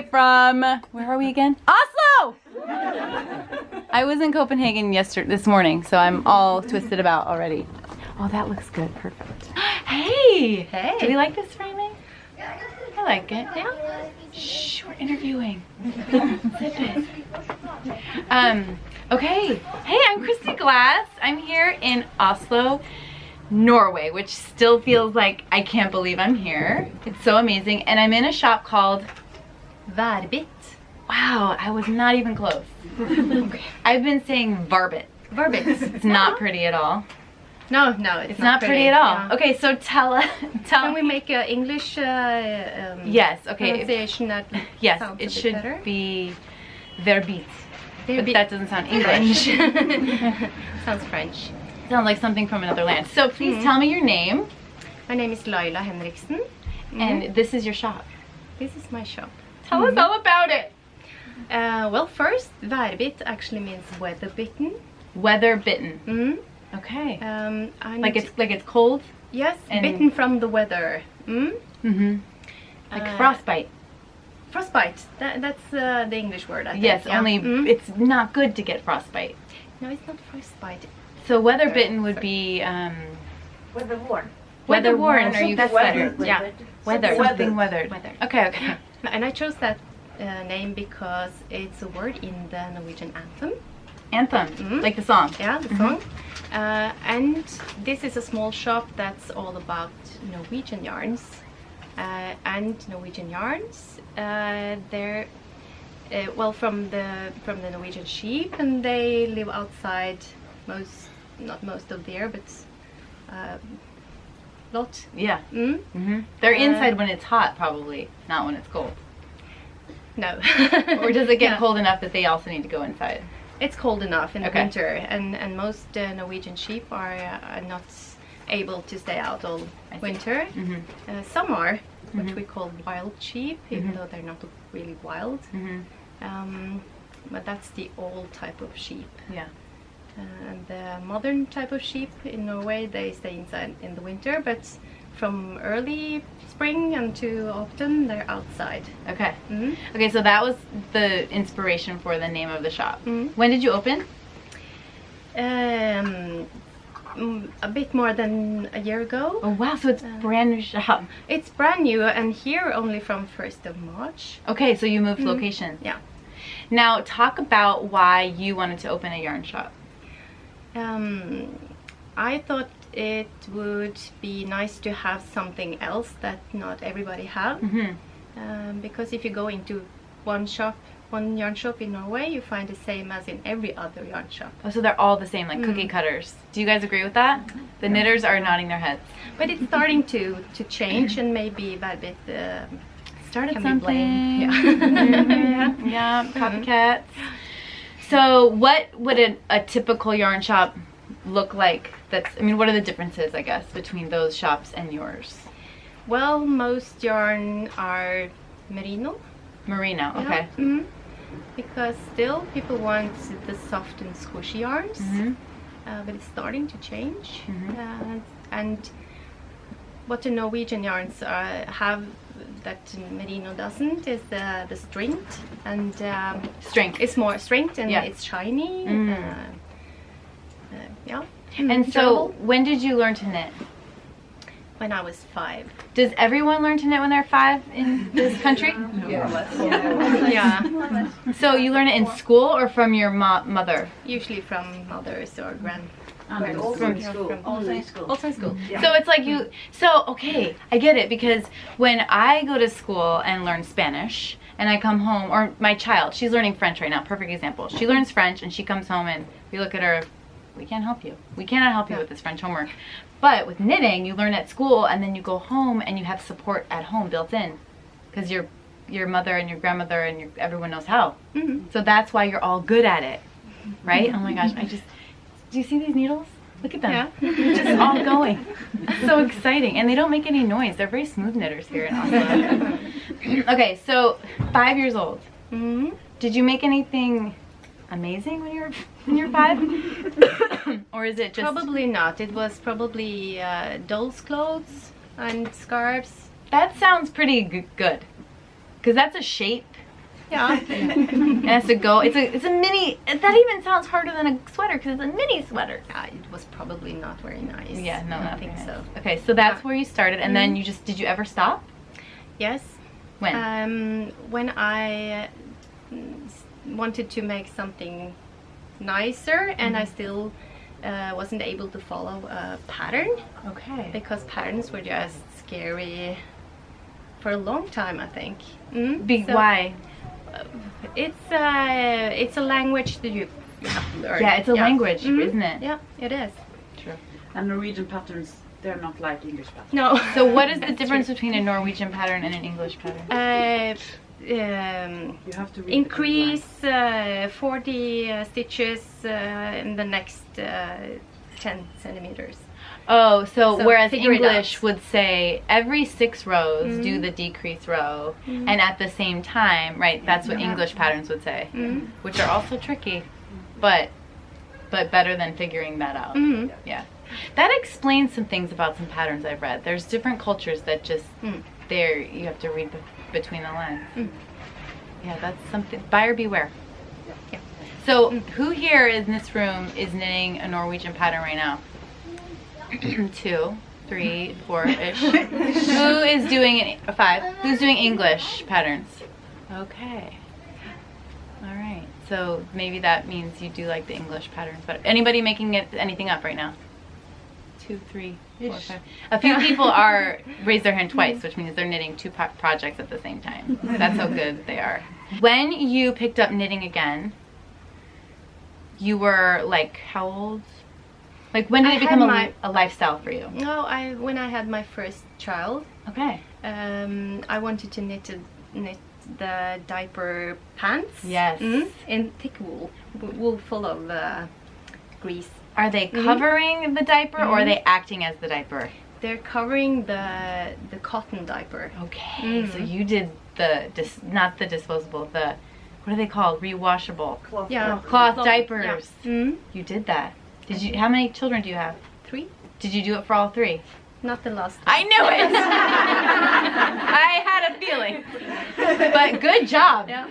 way from, where are we again? Oslo! I was in Copenhagen this morning, so I'm all twisted about already. Oh, that looks good. Perfect. Hey! Hey. Do you like this framing? I like it. Yeah? Shh, we're interviewing. Zip it. Okay. Hey, I'm Kristyglass. I'm here in Oslo, Norway, which still feels like I can't believe I'm here. It's so amazing. And I'm in a shop called Varbitt. Wow, I was not even close. Okay. I've been saying Varbitt. Varbitt. It's not pretty at all. No, it's not pretty at all. Yeah. Okay, so tell Can we make an English yes, okay. pronunciation that yes, sounds it a bit should better? be Varbitt. But Varbitt. that doesn't sound English. Sounds French. Sounds like something from another land. So please tell me your name. My name is Laila Henriksen. And this is your shop. This is my shop. Tell us all about it. Well, first, Varbitt actually means weather bitten. Weather bitten. Okay. And like it's cold? Yes, and bitten from the weather. Like frostbite. Frostbite. That's the English word, I think. Yes, yeah. only it's not good to get frostbite. No, it's not frostbite. So weather bitten would be Weather worn. weather worn. Are you That's better? better. Yeah. Weather. Something weathered. Weather. Okay. And I chose that name because it's a word in the Norwegian anthem. Anthem, like the song. Yeah, the song. And this is a small shop that's all about Norwegian yarns. And Norwegian yarns, they're well from the Norwegian sheep, and they live outside not most of the year, but lot. Yeah. They're inside when it's hot, probably, not when it's cold. No. Or does it get cold enough that they also need to go inside? It's cold enough in the winter, and most Norwegian sheep are not able to stay out all winter. Some are, which we call wild sheep, even though they're not really wild. But that's the old type of sheep. Yeah. And the modern type of sheep in Norway, they stay inside in the winter, but from early spring until autumn, they're outside. Okay. Okay, so that was the inspiration for the name of the shop. When did you open? A bit more than a year ago. Oh wow, so it's brand new shop. It's brand new and here only from 1st of March. Okay, so you moved locations. Yeah. Now talk about why you wanted to open a yarn shop. I thought it would be nice to have something else that not everybody have. Because if you go into one yarn shop in Norway, you find the same as in every other yarn shop. Oh, so they're all the same, like cookie cutters. Do you guys agree with that? The knitters are nodding their heads. But it's starting to change, and maybe Varbitt started can something. be blamed. Yeah, copycats. So what would a typical yarn shop look like? What are the differences, I guess, between those shops and yours? Well, most yarn are merino. Merino, okay. Because still people want the soft and squishy yarns, but it's starting to change. And what the Norwegian yarns have that merino doesn't is the strength, and strength. It's more strength, and it's shiny. Yeah. And so, when did you learn to knit? When I was 5. Does everyone learn to knit when they're 5 in this country? Yeah. So you learn it in school or from your mother? Usually from mothers or Also in school. Also in school. Yeah. So it's like okay, I get it, because when I go to school and learn Spanish and I come home, or my child, she's learning French right now, perfect example. She learns French and she comes home and we look at her, we can't help you. We cannot help you with this French homework. But with knitting, you learn at school and then you go home and you have support at home built in, because your mother and your grandmother and everyone knows how. So that's why you're all good at it, right? Oh my gosh, do you see these needles? Look at them. Yeah. They're just all going. It's so exciting. And they don't make any noise. They're very smooth knitters here in Oslo. Okay, so 5 years old. Did you make anything amazing when you were 5? Or is it just... Probably not. It was probably dolls' clothes and scarves. That sounds pretty good. Because that's a shape Yeah. It has to go. It's a mini. That even sounds harder than a sweater because it's a mini sweater. It was probably not very nice. Yeah, no, I not don't think very so. nice. Okay, so that's where you started, and then you just, did you ever stop? Yes. When? When I wanted to make something nicer, and I still wasn't able to follow a pattern. Okay. Because patterns were just scary for a long time, I think. Why? It's a language that you have to learn. Yeah, it's a language, isn't it? Yeah, it is. True. And Norwegian patterns, they're not like English patterns. No. So what is the difference between a Norwegian pattern and an English pattern? You have to read Increase 40 stitches in the next 10 centimeters. Oh, so whereas figure it English out. would say every 6 rows do the decrease row, and at the same time, right? That's what English patterns would say, which are also tricky, but better than figuring that out. Yeah, that explains some things about some patterns I've read. There's different cultures that just there you have to read between the lines. Yeah, that's something. Buyer beware. Yeah. So who here in this room is knitting a Norwegian pattern right now? 2, 3, 4-ish. Who is doing 5? Who's doing English patterns? Okay. All right. So maybe that means you do like the English patterns. But anybody making anything up right now? 2, 3, 4, 5. A few people are raised their hand twice, which means they're knitting 2 projects at the same time. That's how good they are. When you picked up knitting again, you were like how old? Like when did it become a lifestyle for you? No, when I had my first child, Okay. I wanted to knit the diaper pants. Yes. In thick wool full of grease. Are they covering the diaper or are they acting as the diaper? They're covering the cotton diaper. Okay. So you did not the disposable, what are they called? Rewashable. Cloth. Yeah. Cloth diapers. Yeah. You did that. Did you? How many children do you have? 3. Did you do it for all 3? Not the last. I knew it! I had a feeling. But good job. Yeah.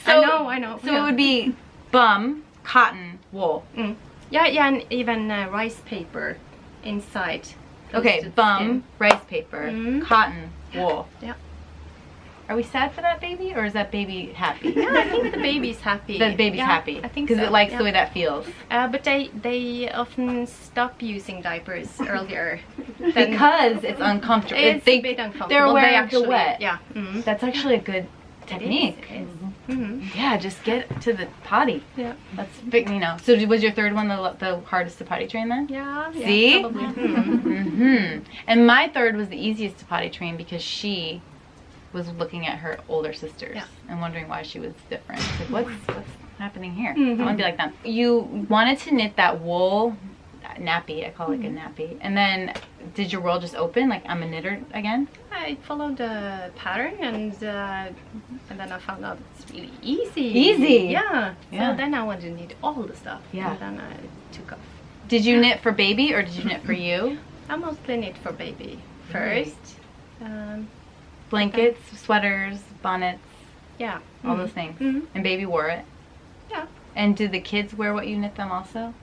So, I know. So it would be bum, cotton, wool. Yeah, and even rice paper inside. Close Okay, to the bum, skin. rice paper, cotton, wool. Yeah. Are we sad for that baby, or is that baby happy? Yeah, I think the baby's happy. The baby's happy. I think because so. it likes the way that feels. But they often stop using diapers earlier. Because it's uncomfortable. It's a bit uncomfortable. They're aware They of the actually- wet. Yeah. That's actually a good technique. It is. Yeah, just get to the potty. Yeah. That's big, So was your third one the hardest to potty train then? Yeah. See? Probably. And my third was the easiest to potty train because she was looking at her older sisters and wondering why she was different. Like, what's happening here? I want to be like them. You wanted to knit that wool nappy. I call it a nappy. And then did your world just open? Like, I'm a knitter again? I followed the pattern and then I found out it's really easy. Easy? Yeah. Yeah. So then I wanted to knit all the stuff. Yeah. And then I took off. Did you knit for baby or did you knit for you? I mostly knit for baby first. Blankets, sweaters, bonnets, Yeah. all those things. Mhm. And baby wore it. Yeah. And do the kids wear what you knit them also?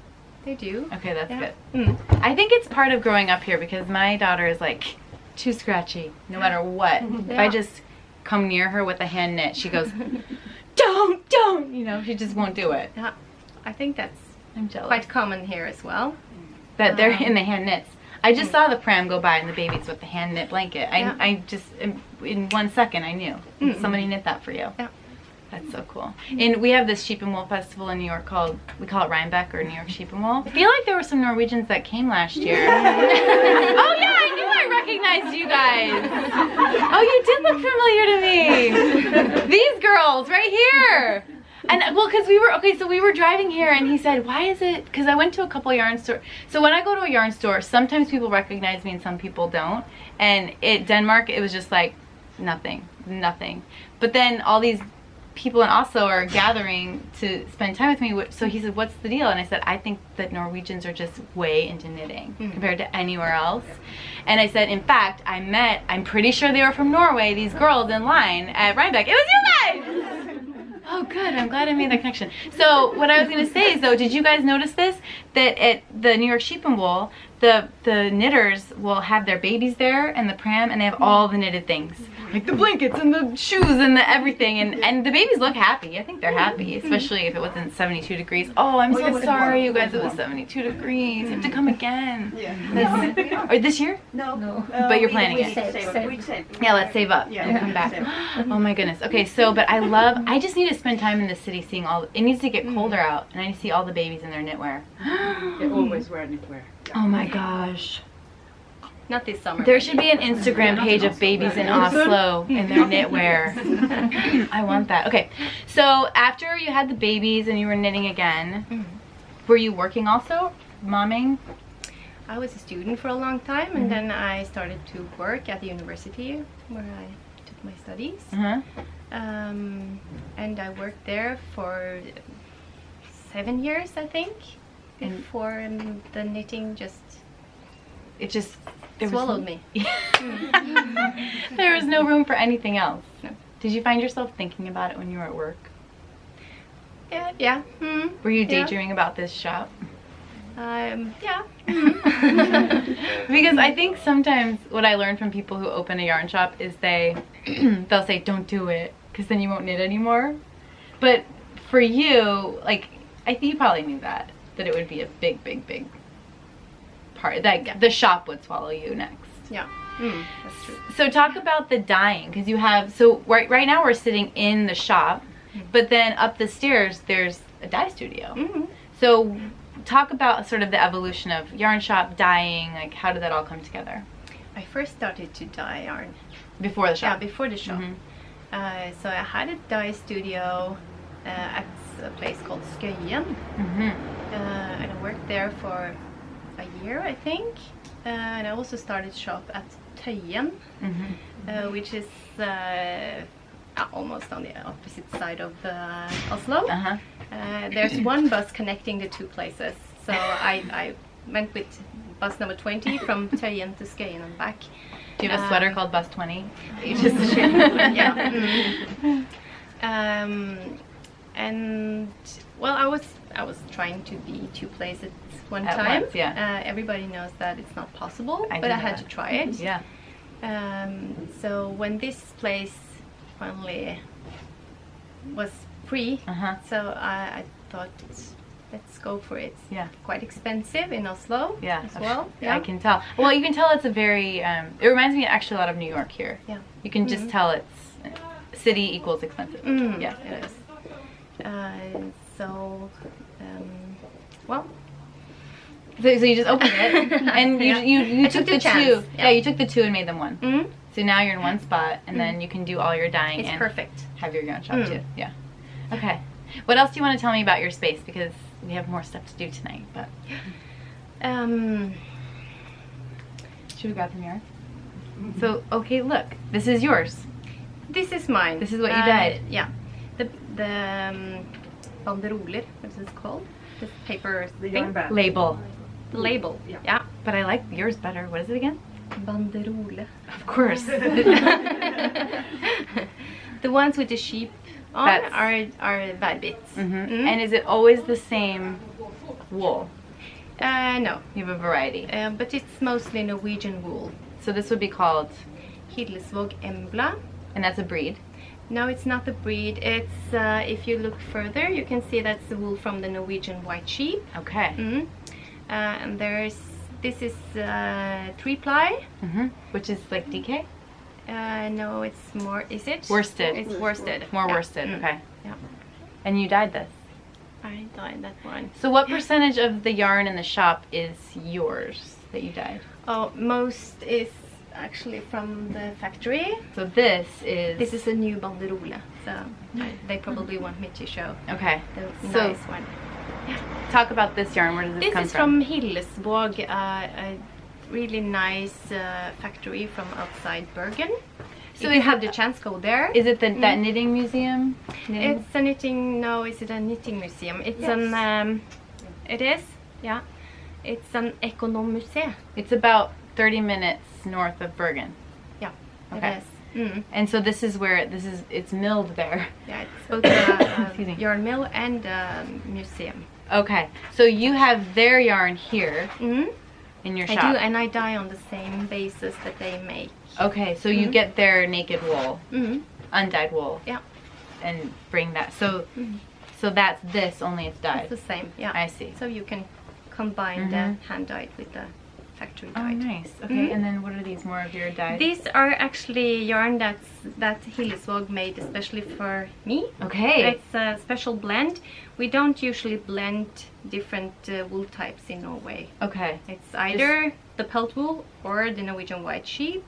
They do. Okay, that's Yeah. good. I think it's part of growing up here because my daughter is like too scratchy no matter what. If I Yeah. just come near her with a hand knit, she goes, don't, she just won't do it. Yeah. I think that's I'm jealous. quite common here as well. That they're in the hand knits. I just saw the pram go by and the baby's with the hand knit blanket. I just, in 1 second, I knew. Somebody knit that for you. Yeah. That's so cool. And we have this sheep and wool festival in New York we call it Rhinebeck or New York Sheep and Wool. I feel like there were some Norwegians that came last year. Oh yeah, I knew I recognized you guys. Oh, you did look familiar to me. These girls right here. And well, because we were driving here and he said, why is it, because I went to a couple yarn stores. So when I go to a yarn store, sometimes people recognize me and some people don't. And Denmark, it was just like nothing. But then all these people in Oslo are gathering to spend time with me. So he said, what's the deal? And I said, I think that Norwegians are just way into knitting compared to anywhere else. And I said, in fact, I'm pretty sure they were from Norway, these girls in line at Rhinebeck. It was you guys! Oh, good. I'm glad I made that connection. So what I was going to say is, though, did you guys notice this? That at the New York Sheep and Wool, the knitters will have their babies there and the pram, and they have all the knitted things. Like the blankets and the shoes and the everything. And the babies look happy. I think they're happy, especially if it wasn't 72 degrees. Oh, I'm so sorry, you guys. It was 72 degrees. You have to come again. Yeah. Or this year? No. But you're planning it. Save. Yeah, let's save up and come back. Oh my goodness. Okay, so, but I just need to spend time in the city seeing it needs to get colder out, and I need to see all the babies in their knitwear. They always wear knitwear. Oh my gosh. Not this summer. There should be an Instagram page of babies in Oslo in their knitwear. I want that. Okay, so after you had the babies and you were knitting again, were you working also? Momming? I was a student for a long time, and then I started to work at the university where I took my studies. And I worked there for 7 years, I think, before the knitting It just swallowed me. There was no room for anything else. No. Did you find yourself thinking about it when you were at work? Yeah. Were you daydreaming about this shop? Yeah. Because I think sometimes what I learned from people who open a yarn shop is they'll say, don't do it, because then you won't knit anymore. But for you, like, I think you probably knew that it would be a big part. That the shop would swallow you next. Yeah. That's true. So talk about the dyeing, because you have, so right now we're sitting in the shop, but then up the stairs there's a dye studio. So talk about sort of the evolution of yarn shop, dyeing, like how did that all come together? I first started to dye yarn. Before the shop? Yeah, before the shop. So I had a dye studio at a place called Skøyen. And I worked there for a year, I think. And I also started shop at Tøyen, which is almost on the opposite side of Oslo. There's one bus connecting the two places, so I went with bus number 20 from Tøyen to Skøyen and back. Do you have a sweater called Bus 20? You just yeah. And well, I was trying to be two places at one time. Once, yeah. Everybody knows that it's not possible, but I had to try it. Yeah. So when this place finally was free, so I thought, let's go for it. Yeah. Quite expensive in Oslo. Yeah. As well. Yeah. I can tell. Well, you can tell it's a very. It reminds me actually a lot of New York here. Yeah. You can just tell it's city equals expensive. Yeah. It is. Well. So you just opened it, and you took the two. Yeah, you took the two and made them one. So now you're in one spot, and then you can do all your dyeing. It's and perfect. Have your yarn shop too. Yeah. Okay. What else do you want to tell me about your space? Because we have more stuff to do tonight. But should we grab some yarn? So okay, look, this is yours. This is mine. This is what you dyed. Yeah. The banderoler, what is it called? The paper thing? Label. The label. Yeah. But I like yours better. What is it again? Banderole. Of course. The ones with the sheep on are Varbitt. And is it always the same wool? No. You have a variety. But it's mostly Norwegian wool. So this would be called? Hillesvåg Embla. And that's a breed? No, it's not the breed. It's, if you look further, you can see that's the wool from the Norwegian white sheep. Okay. And this is 3-ply. Which is like DK? No, it's more, is it? Worsted. It's worsted. More worsted, okay. Yeah. And you dyed this? I dyed that one. So what percentage of the yarn in the shop is yours that you dyed? Oh, most is actually from the factory. So this is a new banderole, so they probably want me to show okay. the So nice one. talk about this yarn. Where does this come from? This is from Hillesvåg, a really nice factory from outside Bergen. So if you have the chance, go there. Is it that knitting museum? It's a knitting. No, is it a knitting museum? It's an. It is. Yeah. It's an ekonommuseum. It's about 30 minutes north of Bergen. Yeah. Okay. It is. And so this is where it's milled there. Yeah, it's both a Excuse me. yarn mill and a museum. Okay, so you have their yarn here in your shop. I do, and I dye on the same basis that they make. Okay, so you get their naked wool, undyed wool. Yeah. And bring that. So that's this, only it's dyed. It's the same, yeah. I see. So you can combine the hand dyed with the factory Oh, dyed. nice. Okay, and then what are these? More of your dyes? These are actually yarn that Hillesvåg made especially for me. Okay. It's a special blend. We don't usually blend different wool types in Norway. Okay. It's either the pelt wool or the Norwegian white sheep.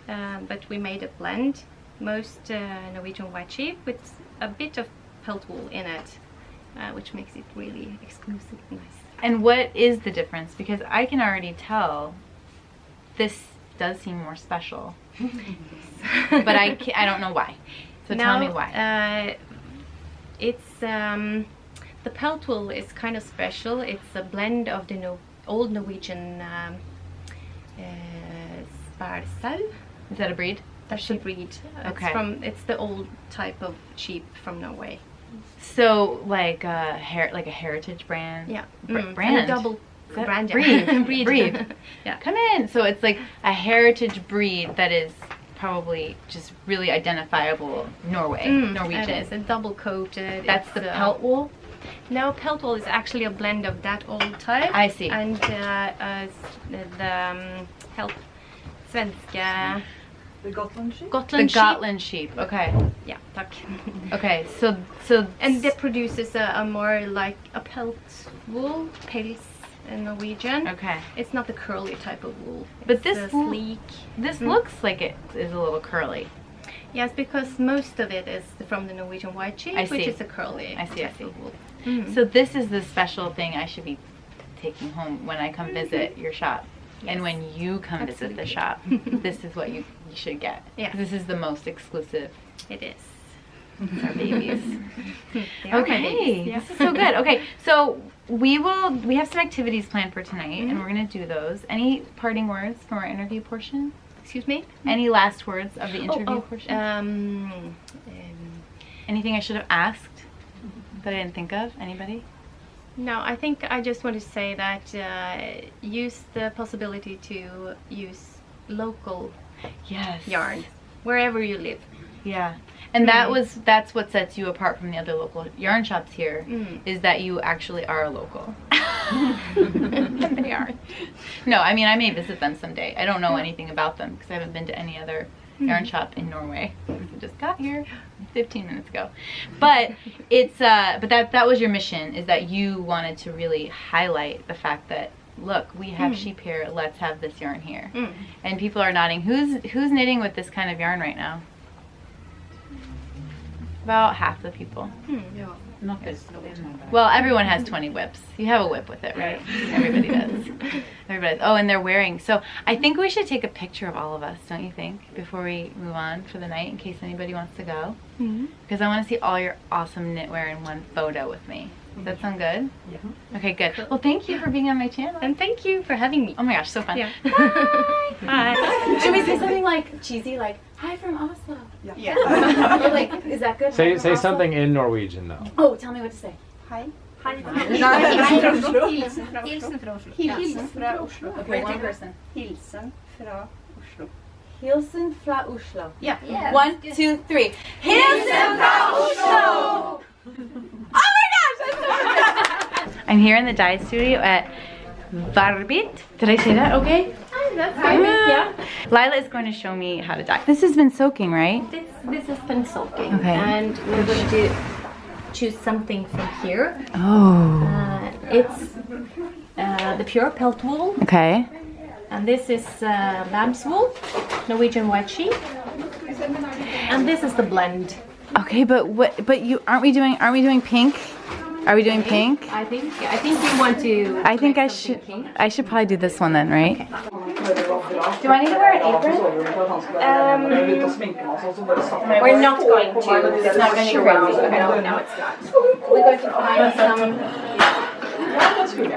But we made a blend. Most Norwegian white sheep with a bit of pelt wool in it, which makes it really exclusive and nice. And what is the difference? Because I can already tell this does seem more special. But I don't know why. So tell me why. It's the pelt wool is kind of special. It's a blend of the old Norwegian sparsau. Is that a breed? That's a breed. Okay. It's the old type of sheep from Norway. So like a heritage brand. Yeah. Brand. And a double brand. Breed. Yeah. Come in. So it's like a heritage breed that is probably just really identifiable Norwegian. It is a double coated. That's the pelt wool. No, pelt wool is actually a blend of that old type. I see. And help svenska. The Gotland sheep? The Gotland sheep. Okay. Yeah, tack. Okay. So And that produces a more like a pelt wool, pels in Norwegian. Okay. It's not the curly type of wool. But It's this sleek. This looks like it is a little curly. Yes, because most of it is from the Norwegian white sheep, I see. which is a curly type of wool. So this is the special thing I should be taking home when I come visit your shop. Yes. And when you come visit the shop, this is what you should get. Yeah. This is the most exclusive. It is. Our babies. They are my Okay, babies, yeah. this is so good. Okay, so we have some activities planned for tonight, and we're gonna do those. Any parting words from our interview portion? Excuse me? Any last words of the interview portion? Anything I should have asked that I didn't think of? Anybody? No, I think I just want to say that use the possibility to use local Yes. yarn wherever you live. Yeah. And that's what sets you apart from the other local yarn shops here, is that you actually are a local. They are. No, I mean, I may visit them someday. I don't know anything about them because I haven't been to any other yarn shop in Norway. I just got here 15 minutes ago. But it's but that was your mission, is that you wanted to really highlight the fact that, look, we have sheep here, let's have this yarn here. And people are nodding. Who's knitting with this kind of yarn right now? About half the people. Not this. Well, everyone has 20 whips. You have a whip with it, right? Everybody does. Everybody does. Oh, and they're wearing. So I think we should take a picture of all of us, don't you think, before we move on for the night, in case anybody wants to go? Because I want to see all your awesome knitwear in one photo with me. Does that sound good? Yeah. Okay, good. Well, thank you for being on my channel. And thank you for having me. Oh my gosh, so fun. Yeah. Bye. Bye. Should we say something like cheesy, like, hi from Oslo? Yeah. Or like, is that good? Say Hi from Oslo? something in Norwegian though. Oh, tell me what to say. Hi. Hilsen fra Oslo. Hilsen fra Oslo. Okay, one person. Hilsen fra Oslo. Hilsen fra Oslo. Yeah. 1, 2, 3. Hilsen fra Oslo! Oh my gosh, that's so good. I'm here in the dye studio at Varbitt. Did I say that okay? That's fine. Yeah. Lila is going to show me how to dye. This has been soaking, right? This has been soaking. Okay. And we're going to choose something from here. Oh. It's the pure pelt wool. Okay. And this is lamb's wool, Norwegian white sheep. And this is the blend. Okay, but what? But you aren't we doing pink? Are we doing pink? I think you want to. I think I make something should. pink. I should probably do this one then, right? Do I need to wear an apron? We're not going to. It's not going to be crazy. No, it's not. We're going to find some Here we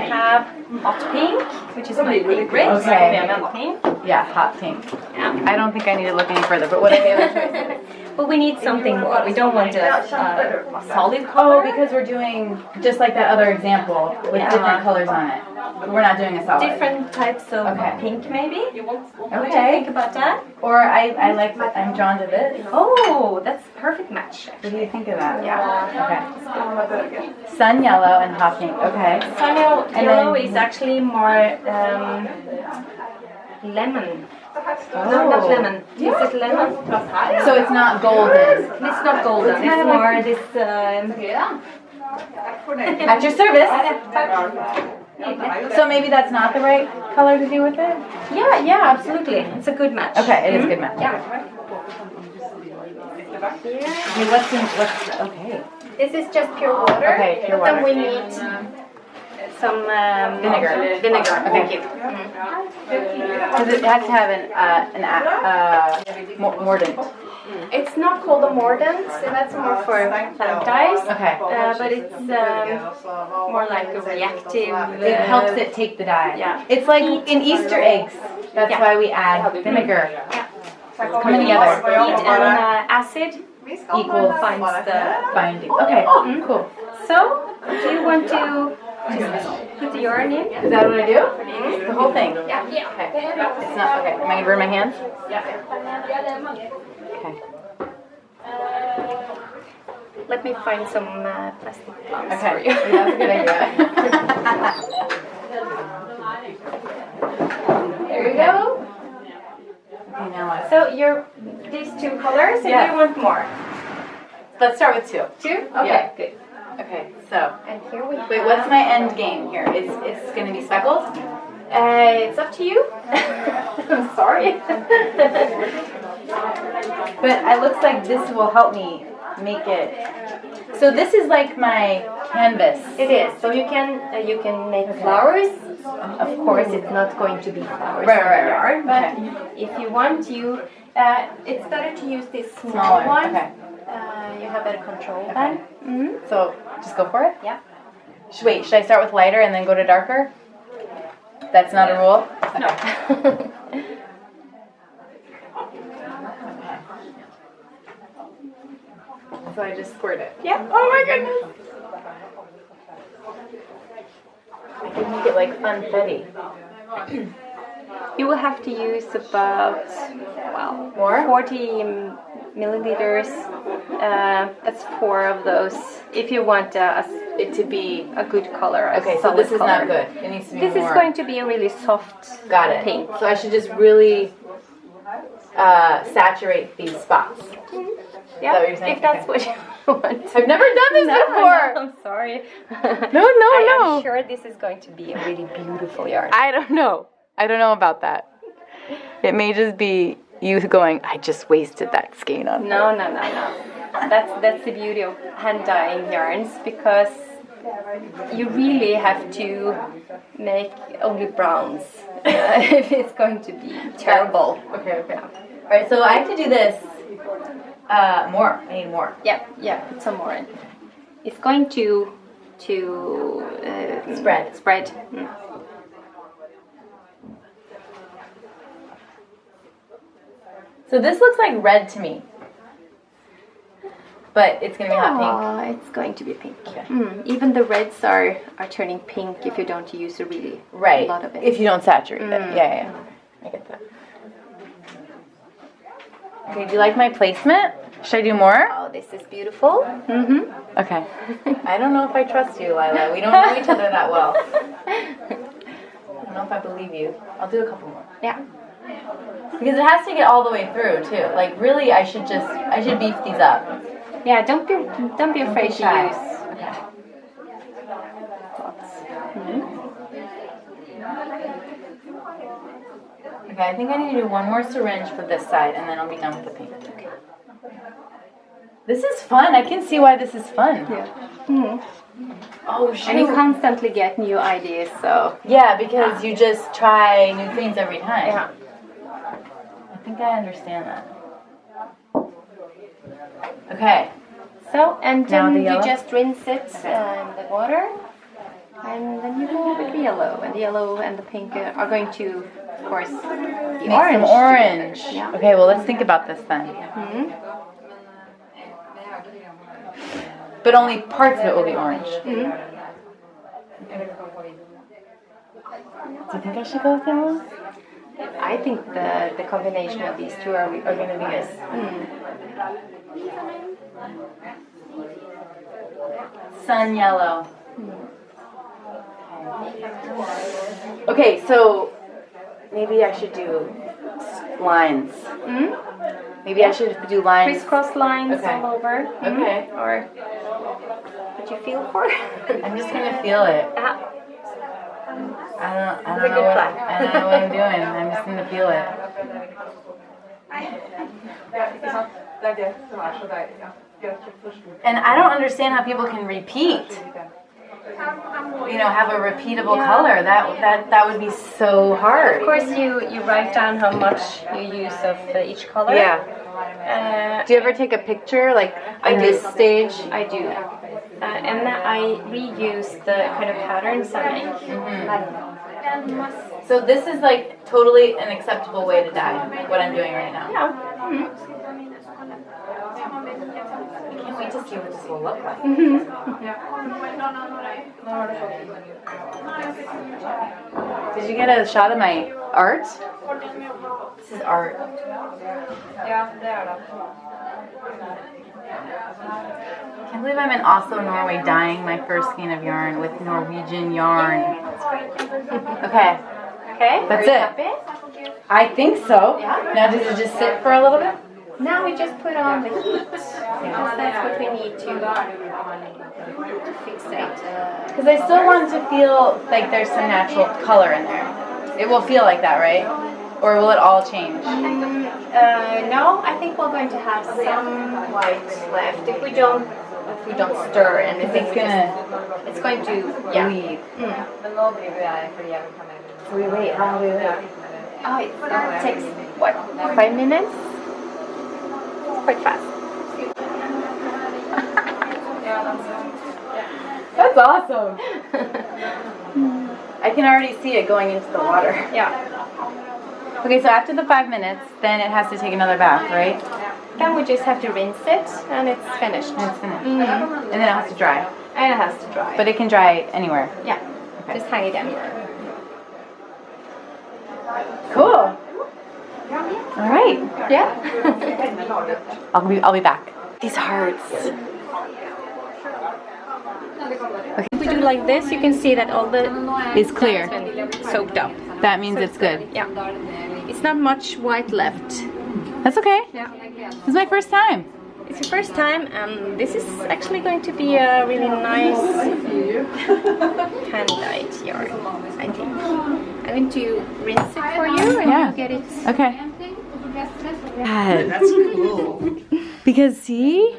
have hot pink, which is my favorite. Okay. Pink. Yeah, hot pink. Yeah. I don't think I need to look any further, but what are the other choices? But we need something more. We don't want a solid Oh, color. because we're doing just like that other example with different colors on it. We're not doing a solid. Different types of Okay. pink, maybe. What do you Okay. think about that? Or I like, I'm drawn to this. Oh, that's a perfect match. What do you think of that? Yeah. Okay. Sun yellow and hot pink. Okay. Sun And yellow then- is actually more lemon. No, not lemon. Is it lemon? So it's not golden. It's not golden. kind It's of more this. At your service. So maybe that's not the right color to do with it? Yeah, absolutely. It's a good match. Okay, it is a good match. Yeah. Okay, okay. This is just pure water. Okay, pure but then water. we need some Vinegar. Vinegar. Okay. Thank you. Because it has to have mordant. It's not called a mordant, so that's more for plant dyes. Okay. But it's more like a reactive. It helps it take the dye. Yeah. It's like in Easter eggs. That's why we add vinegar. Yeah. Coming together. Heat and acid Equals finds the. binding. Okay, cool. So, do you want to just put the yarn in? Is that what I do? The whole thing? Yeah. Okay. It's not, okay. Am I going to burn my hands? Okay. Let me find some plastic gloves for Okay. you. Yeah, that's a good idea. There you go. Okay, now what? So these two colors, and Yes. you want more? Let's start with two. Two? Yeah. Okay, good. Okay, so. And here we Wait, what's my end game here? It's going to be speckled? It's up to you. I'm sorry. But it looks like this will help me make it. So this is like my canvas. It is. So you can make flowers. Of course, it's not going to be flowers Right, in right, the yard, right. but if you want, it's better to use this Smaller. one. Okay. You have better control Okay. then. Mm-hmm. So just go for it? Yeah. Wait, should I start with lighter and then go to darker? That's not a rule? No. So I just squirt it. Yeah. Oh my goodness. I can make it like funfetti. You will have to use about, More? 40 milliliters. That's 4 of those. If you want It to be. a good color. Okay, so this is not good. It needs to be This more. is going to be a really soft Got it. pink. So I should just really saturate these spots. Yeah, what you're saying? if that's what you want. I've never done this before. I'm sorry. No. I'm sure this is going to be a really beautiful yarn. I don't know. I don't know about that. It may just be you going, I just wasted that skein on. No. That's the beauty of hand dyeing yarns, because you really have to make only browns if it's going to be terrible. Okay. Alright, so I have to do this more. I need more. Yeah, put some more in. It's going to Spread. Mm. So this looks like red to me. But it's going to be hot pink. It's going to be pink. Okay. Even the reds are turning pink if you don't use a Right. lot of it. If you don't saturate it. Yeah. I get that. Okay, do you like my placement? Should I do more? Oh, this is beautiful. Mm-hmm. Okay. I don't know if I trust you, Lila. We don't know each other that well. I don't know if I believe you. I'll do a couple more. Yeah. Because it has to get all the way through too. Like really, I should beef these up. Yeah, don't be afraid to shy. use Okay. lots. Okay, I think I need to do one more syringe for this side, and then I'll be done with the pink. Okay. This is fun. I can see why this is fun. Yeah. Mm-hmm. Oh, shoot. And you constantly get new ideas, so Yeah, because you just try new things every time. yeah. I think I understand that. Okay. So, and Now then the you yellow? just rinse it in the water. And then you go with the yellow, and the yellow and the pink are going to, of course, the Make some orange. Yeah. Okay, well let's think about this then. Mm-hmm. But only parts of it will be orange. Mm-hmm. Do you think I should go with yellow? I think the combination of these two are going to be good. Sun yellow. Okay, so maybe I should do lines. Mm-hmm. Maybe I should do lines. Crisscross lines Okay. all over. Okay. Or what you feel for? I'm just gonna feel it. I don't know what I'm doing. I'm just gonna feel it. And I don't understand how people can repeat. You know, have a repeatable color. That would be so hard. Of course, you write down how much you use of each color. Yeah. Do you ever take a picture, like on this stage? I do. And I reuse the kind of patterns I make. So this is like totally an acceptable way to dye, what I'm doing right now. Yeah. I can't wait to see what this will look like. Did you get a shot of my art? This is art. I can't believe I'm in Oslo, Norway, dyeing my first skein of yarn with Norwegian yarn. Okay. Okay. That's Are you it. happy? I think so. Yeah. Now does it just sit for a little bit? Now we just put on the heat. Because that's what we need to fixate. Because I still want to feel like there's some natural color in there. It will feel like that, right? Or will it all change? No, I think we're going to have some white left if we don't stir anything. It's going to bleed. So we wait. How long do we wait? Oh, it takes what, 5 minutes? It's quite fast. That's awesome. I can already see it going into the water. Yeah. Okay, so after the 5 minutes, then it has to take another bath, right? Then we just have to rinse it, and it's finished. And it's finished. And then it has to dry. And it has to dry. But it can dry anywhere. Yeah. Just hang it anywhere. Cool. All right. Yeah. I'll be back. These hearts. If we do like this, you can see that all the It's clear. has been soaked up. That means it's good. Yeah. It's not much white left. That's okay. Yeah. This is my first time. It's your first time, and this is actually going to be a really nice hand-dyed yarn, I think. I'm going to rinse it for you, and Yeah. you get it. Okay. Yeah. That's cool. Because see?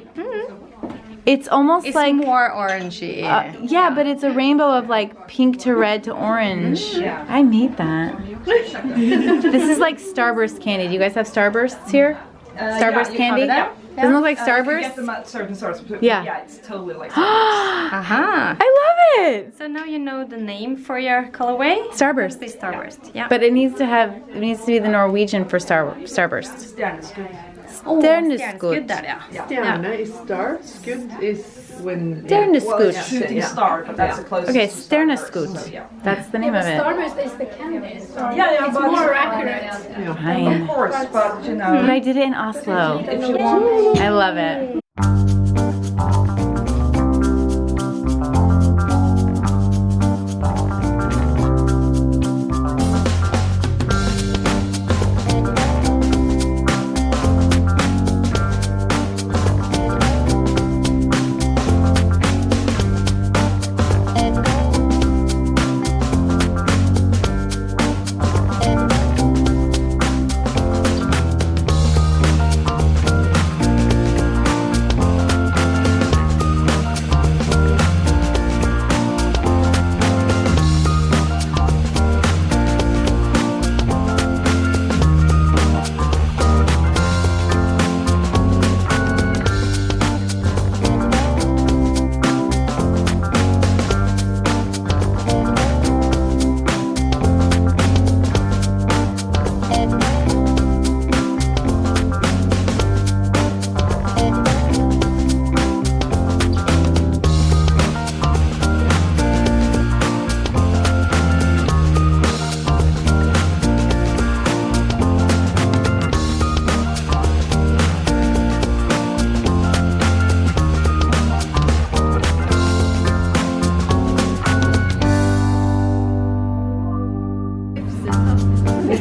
It's almost It's like more orangey. yeah, but it's a rainbow of like pink to red to orange. I made that. This is like Starburst candy. Do you guys have Starbursts here? Starburst candy? Doesn't it look like You get Starburst? them at certain stores. But Yeah. Yeah, it's totally like Aha. I love it. So now you know the name for your colorway. Starburst. It's Starburst. Yeah. But it needs to be the Norwegian for Starburst. stjerneskudd. Stjerneskudd. där, ja. Stjärna is star, skudd is when... Stjerneskudd. Well, it's shooting star, but that's the closest. Okay, to star, Stjerneskudd. so, yeah. That's the name of it. Starburst is the candy. So Yeah, it's but more accurate. Fine. Of course, but you know, But I did it in Oslo. if you want. I love it.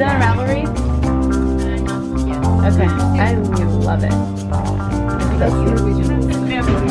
it on Ravelry? Okay, I love it. That's so cute.